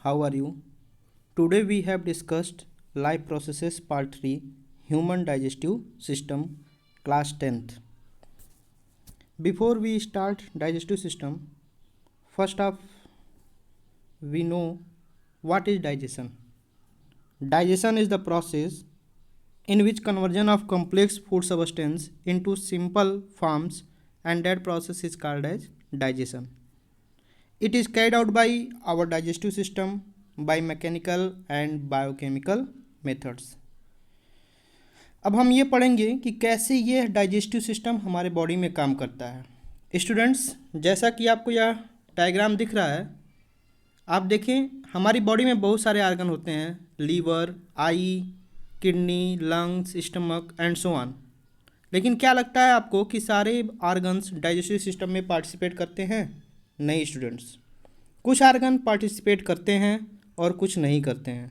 how are you? Today we have discussed life processes part 3 human digestive system class 10th. Before we start digestive system, first off we know what is digestion. Digestion is the process in which conversion of complex food substance into simple forms, and that process is called as digestion. It is carried out by our digestive system by mechanical and biochemical methods. अब हम ये पढ़ेंगे कि कैसे ये digestive system हमारे body में काम करता है। स्टूडेंट्स, जैसा कि आपको यह डायग्राम दिख रहा है, आप देखें हमारी बॉडी में बहुत सारे आर्गन होते हैं, liver, eye, kidney, lungs, stomach and so on. लेकिन क्या लगता है आपको कि सारे आर्गन्स डाइजेस्टिव सिस्टम में पार्टिसिपेट करते हैं? नहीं स्टूडेंट्स, कुछ आर्गन पार्टिसिपेट करते हैं और कुछ नहीं करते हैं।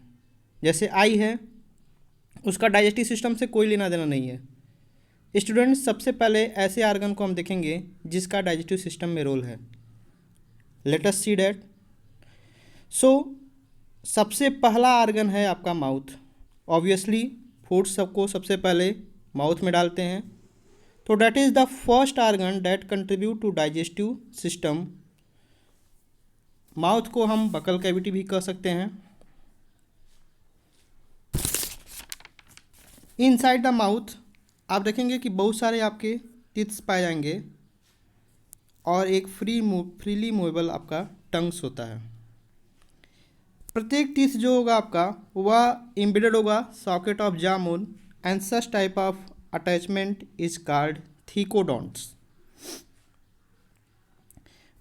जैसे आई है, उसका डाइजेस्टिव सिस्टम से कोई लेना देना नहीं है। स्टूडेंट्स, सबसे पहले ऐसे आर्गन को हम देखेंगे जिसका डाइजेस्टिव सिस्टम में रोल है। Let us see that. So सबसे पहला आर्गन है आपका माउथ। ऑब्वियसली फूड सबको सबसे पहले माउथ में डालते हैं, तो that is the first organ that contribute to digestive system. Mouth को हम बकल कैविटी भी कह सकते हैं। इनसाइड द माउथ आप देखेंगे कि बहुत सारे आपके टीथ्स पाए जाएंगे और एक फ्रीली मूवेबल आपका टंग्स होता है। प्रत्येक टीथ जो होगा आपका वह एम्बेडेड होगा socket of jamun and such type of attachment is called थीकोडोंट्स।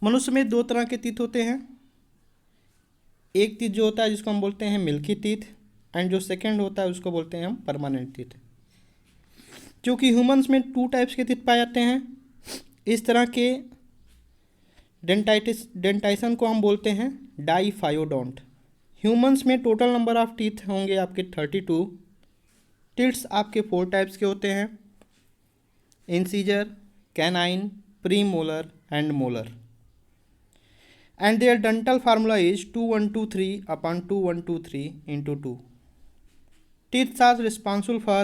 मनुष्य में दो तरह के टीथ होते हैं। एक टीथ जो होता है जिसको हम बोलते हैं मिल्की टीथ, एंड जो सेकंड होता है उसको बोलते हैं हम परमानेंट टीथ। क्योंकि ह्यूमंस में 2 टाइप्स के टीथ पाए जाते हैं, इस तरह के डेंटाइसन को हम बोलते हैं डाइफायोडोंट। ह्यूमंस में टोटल नंबर ऑफ टीथ होंगे आपके 32। टीथ्स आपके 4 टाइप्स के होते हैं, incisor, canine, premolar and molar, and their dental formula is 2123 upon 2123 into 2. Teeth are responsible for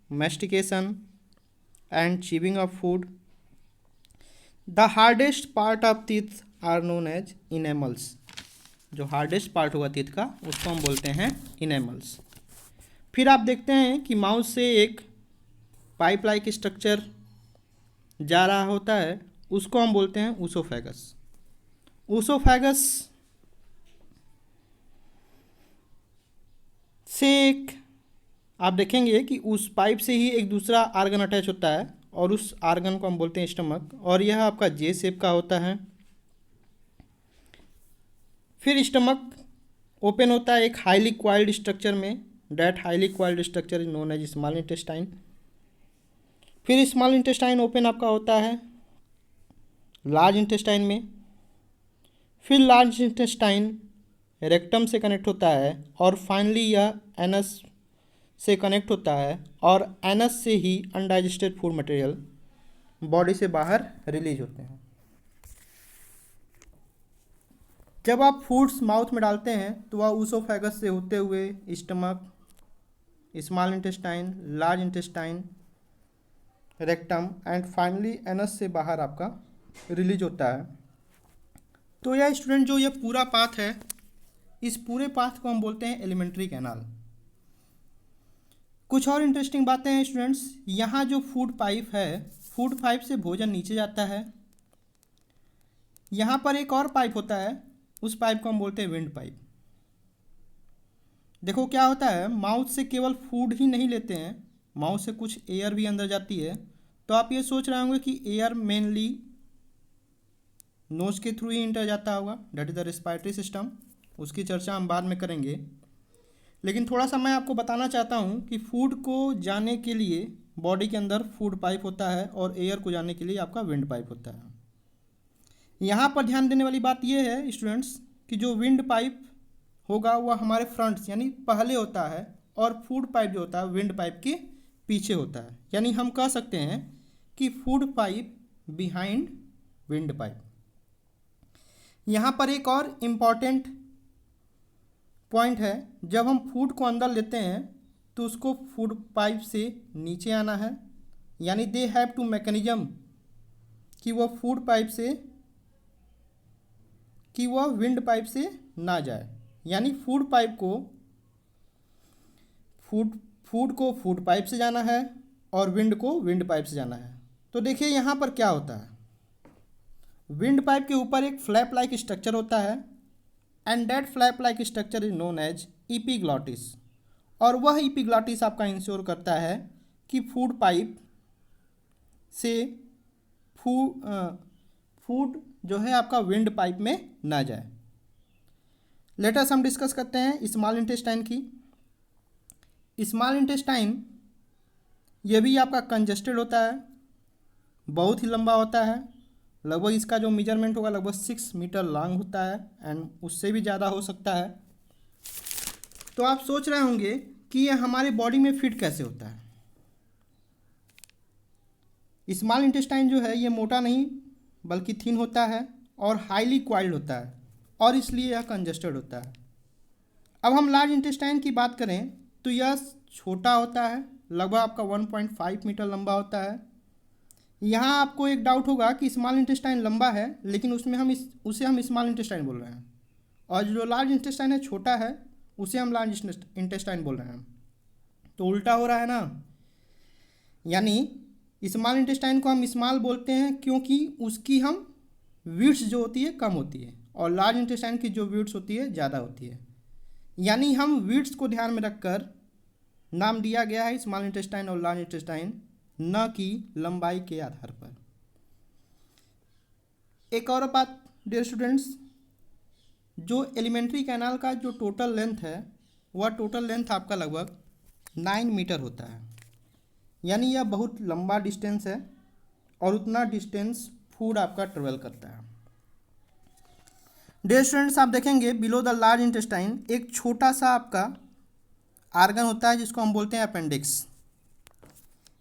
mastication and chewing of food. The hardest part of teeth are known as enamels. जो hardest part होगा teeth का उसको हम बोलते हैं इनेमल्स। फिर आप देखते हैं कि माउथ से एक पाइप लाइक स्ट्रक्चर जा रहा होता है, उसको हम बोलते हैं ऊसोफेगस। ऊसोफेगस से एक आप देखेंगे कि उस पाइप से ही एक दूसरा आर्गन अटैच होता है और उस आर्गन को हम बोलते हैं स्टमक, और यह आपका जे शेप का होता है। फिर स्टमक ओपन होता है एक हाईली क्वाइल्ड स्ट्रक्चर में, that highly coiled structure is known as small intestine. फिर स्मॉल इंटेस्टाइन ओपन आपका होता है लार्ज इंटेस्टाइन में। फिर लार्ज इंटेस्टाइन रेक्टम से कनेक्ट होता है और फाइनली यह एनस से कनेक्ट होता है, और एनस से ही अनडाइजेस्टेड फूड मटेरियल बॉडी से बाहर रिलीज होते हैं। जब आप फूड्स माउथ में डालते हैं तो वह ऊसोफेगस से होते हुए stomach, small intestine, large intestine, rectum and finally anus से बाहर आपका रिलीज होता है। तो यह स्टूडेंट जो ये पूरा पाथ है, इस पूरे पाथ को हम बोलते हैं एलिमेंट्री कैनाल। कुछ और इंटरेस्टिंग बातें हैं स्टूडेंट्स, यहाँ जो फूड पाइप है, फूड पाइप से भोजन नीचे जाता है। यहाँ पर एक और पाइप होता है, उस पाइप को हम बोलते हैं विंड पाइप। देखो क्या होता है, माउथ से केवल फूड ही नहीं लेते हैं, माउथ से कुछ एयर भी अंदर जाती है। तो आप ये सोच रहे होंगे कि एयर मेनली नोज के थ्रू ही इंटर जाता होगा, that is the respiratory system. उसकी चर्चा हम बाद में करेंगे, लेकिन थोड़ा सा मैं आपको बताना चाहता हूँ कि फूड को जाने के लिए बॉडी के अंदर फूड पाइप होता है और एयर को जाने के लिए आपका विंड पाइप होता है। यहाँ पर ध्यान देने वाली बात यह है स्टूडेंट्स कि जो विंड पाइप होगा वह हमारे फ्रंट्स यानी पहले होता है, और फूड पाइप जो होता है विंड पाइप के पीछे होता है। यानी हम कह सकते हैं कि food pipe behind wind pipe. यहाँ पर एक और इम्पॉर्टेंट पॉइंट है, जब हम फूड को अंदर लेते हैं तो उसको फूड पाइप से नीचे आना है, यानी दे हैव टू मैकेनिज्म कि वह फूड पाइप से कि वह विंड पाइप से ना जाए, यानी फूड को फूड पाइप से जाना है और विंड को विंड पाइप से जाना है। तो देखिए यहाँ पर क्या होता है, विंड पाइप के ऊपर एक फ्लैप लाइक स्ट्रक्चर होता है and that flap like structure is known as epiglottis, और वह इपीग्लॉटिस आपका इंश्योर करता है कि फूड पाइप से फूड जो है आपका विंड पाइप में ना जाए। लेट अस हम डिस्कस करते हैं स्मॉल इंटेस्टाइन की। स्मॉल इंटेस्टाइन ये भी आपका कंजेस्टेड होता है, बहुत ही लंबा होता है, लगभग इसका जो मेजरमेंट होगा लगभग 6 मीटर लॉन्ग होता है एंड उससे भी ज़्यादा हो सकता है। तो आप सोच रहे होंगे कि ये हमारे बॉडी में फिट कैसे होता है। स्मॉल इंटेस्टाइन जो है ये मोटा नहीं बल्कि थिन होता है और हाईली क्वाइल्ड होता है, और इसलिए यह कंजेस्टेड होता है। अब हम लार्ज इंटेस्टाइन की बात करें तो यह छोटा होता है, लगभग आपका 1.5 मीटर लंबा होता है। यहाँ आपको एक डाउट होगा कि स्मॉल इंटेस्टाइन लंबा है लेकिन उसे हम स्मॉल इंटेस्टाइन बोल रहे हैं, और जो लार्ज इंटेस्टाइन है छोटा है उसे हम लार्ज इंटेस्टाइन बोल रहे हैं। तो उल्टा हो रहा है ना, यानी स्मॉल इंटेस्टाइन को हम स्मॉल बोलते हैं क्योंकि उसकी हम विड्थ जो होती है कम होती है, और लार्ज इंटेस्टाइन की जो विड्थ होती है ज़्यादा होती है, यानी हम विड्थ को ध्यान में रखकर नाम दिया गया है स्मॉल इंटेस्टाइन और लार्ज इंटेस्टाइन, न कि लंबाई के आधार पर। एक और बात डियर स्टूडेंट्स, जो एलिमेंट्री कैनाल का जो टोटल लेंथ है वह टोटल लेंथ आपका लगभग 9 मीटर होता है, यानी यह बहुत लंबा डिस्टेंस है और उतना डिस्टेंस फूड आपका ट्रेवल करता है। डियर स्टूडेंट्स आप देखेंगे बिलो द लार्ज इंटेस्टाइन एक छोटा सा आपका आर्गन होता है जिसको हम बोलते हैं अपेंडिक्स।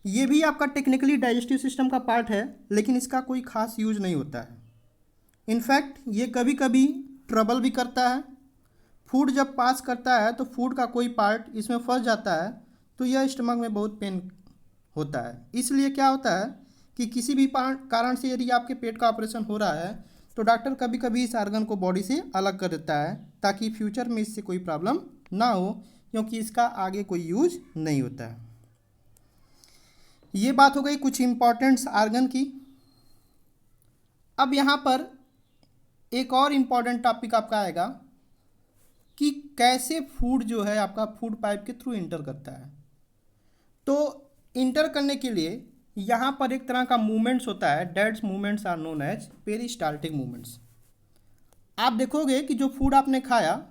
ये भी आपका टेक्निकली डाइजेस्टिव सिस्टम का पार्ट है लेकिन इसका कोई खास यूज नहीं होता है। इनफैक्ट ये कभी कभी ट्रबल भी करता है। फूड जब पास करता है तो फूड का कोई पार्ट इसमें फंस जाता है तो यह स्टमक में बहुत पेन होता है। इसलिए क्या होता है कि किसी भी कारण से यदि आपके पेट का ऑपरेशन हो रहा है तो डॉक्टर कभी कभी इस आर्गन को बॉडी से अलग कर देता है ताकि फ्यूचर में इससे कोई प्रॉब्लम ना हो, क्योंकि इसका आगे कोई यूज नहीं होता है। ये बात हो गई कुछ इम्पॉर्टेंट्स आर्गन की। अब यहाँ पर एक और इम्पॉर्टेंट टॉपिक आपका आएगा कि कैसे फूड जो है आपका फूड पाइप के थ्रू इंटर करता है। तो इंटर करने के लिए यहाँ पर एक तरह का मूवमेंट्स होता है, that's movements are known as peristaltic movements. आप देखोगे कि जो फूड आपने खाया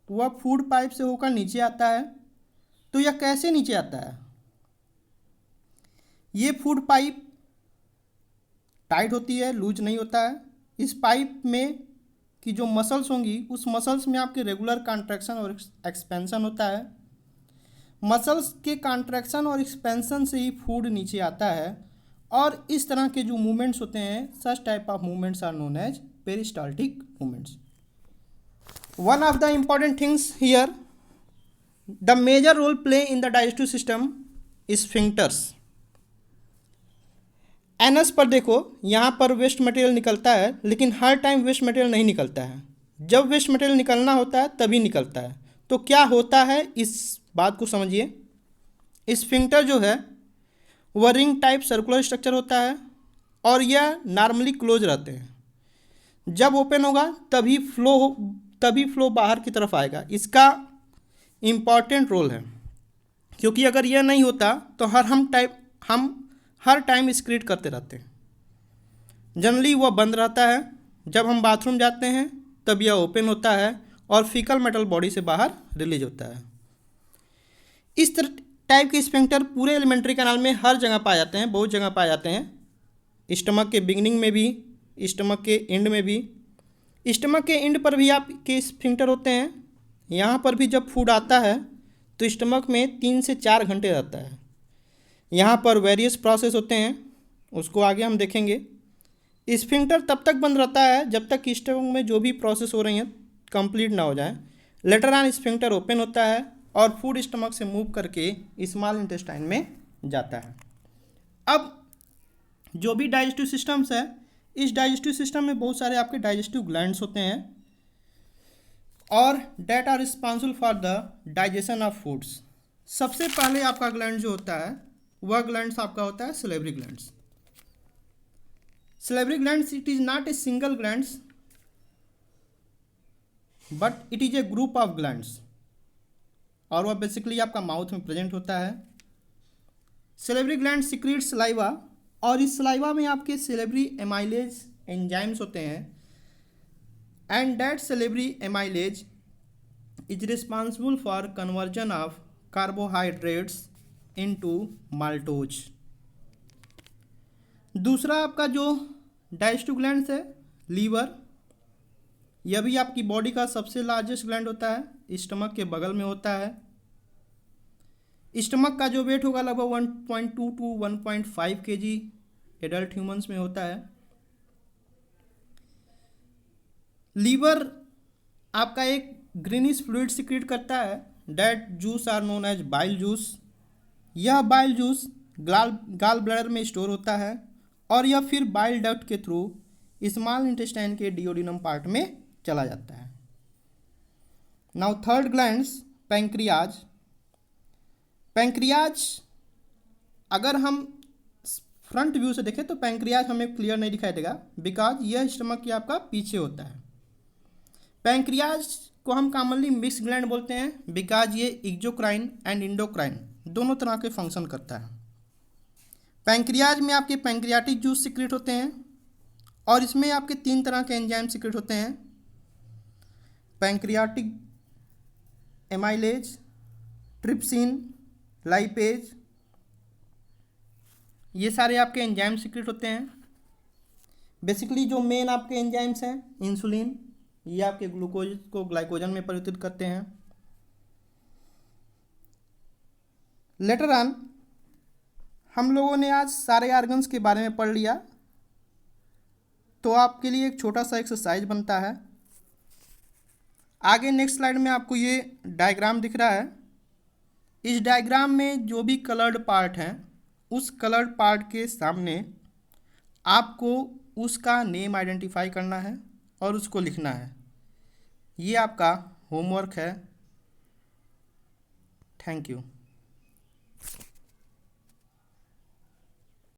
वह फूड पाइप से होकर नीचे आता है। तो यह कैसे नीचे आता है, ये फूड पाइप टाइट होती है, लूज नहीं होता है। इस पाइप में की जो मसल्स होंगी उस मसल्स में आपके रेगुलर कॉन्ट्रैक्शन और एक्सपेंशन होता है। मसल्स के कॉन्ट्रैक्शन और एक्सपेंशन से ही फूड नीचे आता है, और इस तरह के जो मूवमेंट्स होते हैं such type of movements are known as peristaltic movements. One of the important things here, the major role play in the digestive system sphincters. Anus पर देखो यहाँ पर वेस्ट मटेरियल निकलता है लेकिन हर टाइम वेस्ट मटेरियल नहीं निकलता है। जब वेस्ट मटेरियल निकलना होता है तभी निकलता है। तो क्या होता है इस बात को समझिए। स्फिंक्टर जो है वह रिंग टाइप सर्कुलर स्ट्रक्चर होता है और यह नॉर्मली क्लोज रहते हैं। जब ओपन होगा तभी फ्लो बाहर की तरफ आएगा। इसका इम्पॉर्टेंट रोल है, क्योंकि अगर यह नहीं होता तो हम हर टाइम स्क्रीट करते रहते हैं। जनरली वह बंद रहता है, जब हम बाथरूम जाते हैं तब यह ओपन होता है और फीकल मेटल बॉडी से बाहर रिलीज होता है। इस टाइप के स्फिंक्टर पूरे एलिमेंट्री कैनाल में हर जगह पाए जाते हैं, बहुत जगह पाए जाते हैं। स्टमक के बिगिनिंग में भी, स्टमक के एंड में भी। स्टमक के एंड पर भी आपके स्फिंक्टर होते हैं। यहाँ पर भी जब फूड आता है तो स्टमक में 3 से 4 घंटे रहता है। यहाँ पर वेरियस प्रोसेस होते हैं, उसको आगे हम देखेंगे। स्फिंक्टर तब तक बंद रहता है जब तक स्टमक में जो भी प्रोसेस हो रही हैं कंप्लीट ना हो जाए। लेटर ऑन स्फिंक्टर ओपन होता है और फूड स्टमक से मूव करके स्मॉल इंटेस्टाइन में जाता है। अब जो भी डाइजेस्टिव सिस्टम्स है, इस डाइजेस्टिव सिस्टम में बहुत सारे आपके डाइजेस्टिव ग्लैंड्स होते हैं और that are responsible for the digestion of foods. सबसे पहले आपका ग्लैंड जो होता है वह ग्लैंड्स आपका होता है salivary glands. Salivary glands it is not a single glands but it is a group of glands और वह बेसिकली आपका माउथ में प्रेजेंट होता है। सलेवरी ग्लैंड सिक्रीट सलाइवा और इस सलाइवा में आपके सलेवरी एमाइलेज एंजाइम्स होते हैं and that salivary amylase is responsible for conversion of carbohydrates into maltose. दूसरा आपका जो डाइजेस्टिव ग्लैंड है लीवर, यह भी आपकी बॉडी का सबसे लार्जेस्ट ग्लैंड होता है, स्टमक के बगल में होता है। स्टमक का जो वेट होगा लगभग 1.2 to 1.5 kg एडल्ट ह्यूमंस में होता है। लीवर आपका एक ग्रीनिश फ्लूइड सिक्रीट करता है, that juice are known as bile juice. यह बाइल जूस गाल ब्लैडर में स्टोर होता है और यह फिर बाइल डक्ट के थ्रू स्मॉल इंटेस्टाइन के डिओडिनम पार्ट में चला जाता है। Now third glands pancreas. Pancreas अगर हम फ्रंट व्यू से देखें तो पैंक्रियाज हमें क्लियर नहीं दिखाई देगा बिकॉज यह स्टमक के आपका पीछे होता है। पैंक्रियाज को हम कॉमनली मिक्स ग्लैंड बोलते हैं बिकॉज ये एक्सोक्राइन एंड इंडोक्राइन दोनों तरह के फंक्शन करता है। पैंक्रियाज में आपके पैंक्रियाटिक जूस सिक्रेट होते हैं और इसमें आपके 3 तरह के एंजाइम सिक्रेट होते हैं, पैंक्रियाटिक एमाइलेज, ट्रिप्सिन, लाइपेज, ये सारे आपके एंजाइम सिक्रेट होते हैं। बेसिकली जो मेन आपके एंजाइम्स हैं इंसुलिन, ये आपके ग्लूकोज को ग्लाइकोजन में परिवर्तित करते हैं। लेटर ऑन हम लोगों ने आज सारे ऑर्गन्स के बारे में पढ़ लिया, तो आपके लिए एक छोटा सा एक्सरसाइज बनता है। आगे नेक्स्ट स्लाइड में आपको ये डायग्राम दिख रहा है। इस डायग्राम में जो भी कलर्ड पार्ट हैं उस कलर्ड पार्ट के सामने आपको उसका नेम आइडेंटिफाई करना है और उसको लिखना है। ये आपका होमवर्क है। Thank you.